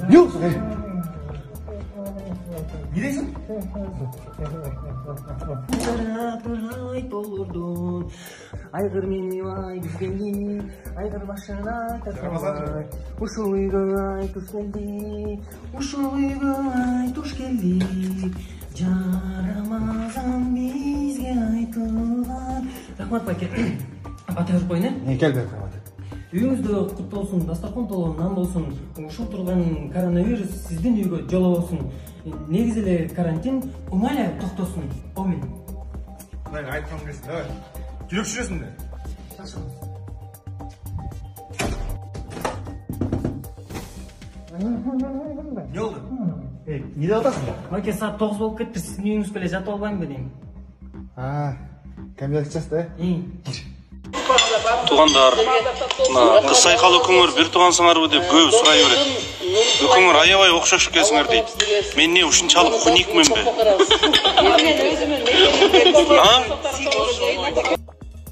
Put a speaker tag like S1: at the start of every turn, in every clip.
S1: Не olsun be? Gidesin.
S2: Айгыр мени ай туш келди, айгыр башына такабай. Ушул үйгө ай туш келди, ушул үйгө ай туш келди. Жарамазан бизге айтылган. Рахмат байке. Бата берип коюн,
S1: Ne gel be kravatı.
S2: Үйүңүздө кут болсун, дастаркан толо нан болсун. Ушул турган коронавирус сиздин үйгө жолобосун. Негизи эле карантин оңай эле токтосун. Амин.
S1: Lan aytmam kesin. Evet. Görüşürüz de. Ne oldu? Ne de atasın ya?
S2: Маке саат 9 болуп кетти, сиздин үйүңүзгө эле жатып албаймынбы дейм.
S1: Ha, kamera gideceğiz de.
S3: Туғандар, қыз сайқалы көңір бір туғансыңарбы деп көп сұрай береді. Өкіңір аябай оқшаш екенсіңер дейді. Мен не ушунчалык хуникмин бе?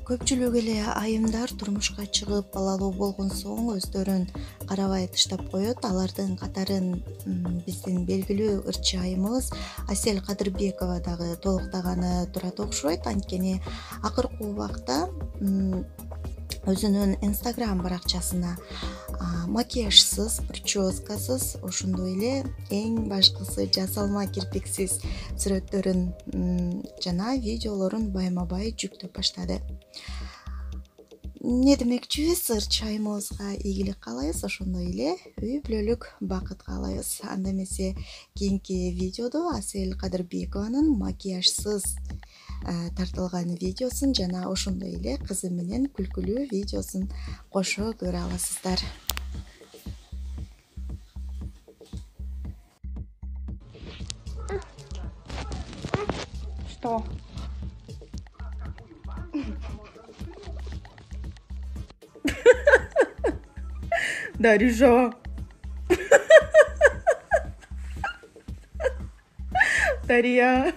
S4: Көпчүлүк эле айымдар турмушка чыгып балалуу болгон соң өздөрүн карабай тыштап коет. Алардын катарын биздин белгилүү ырчы айымыбыз Асель Кадырбекова дагы толуктаганы турат окшойт. Анткени акыркы убакта өзүнүн Instagram баракчасына макияжсыз, прическасыз, ошондой эле эң башкысы жасалма кирпиксиз сүрөттөрүн жана видеолорун байма-бай жүктөп баштады. Не демекчибиз, ырчы айымыбызга ийгилик каалайбыз, ошондой эле үй бүлөлүк бакыт каалайбыз. Анда эмесе кийинки видеодо Асель Кадырбекованын макияжсыз тартылган видеосун жана ошондой эле кызы менен күлкүлүү видеосун кошо көрө аласыздар.
S5: Что? Дарижа. Дарья.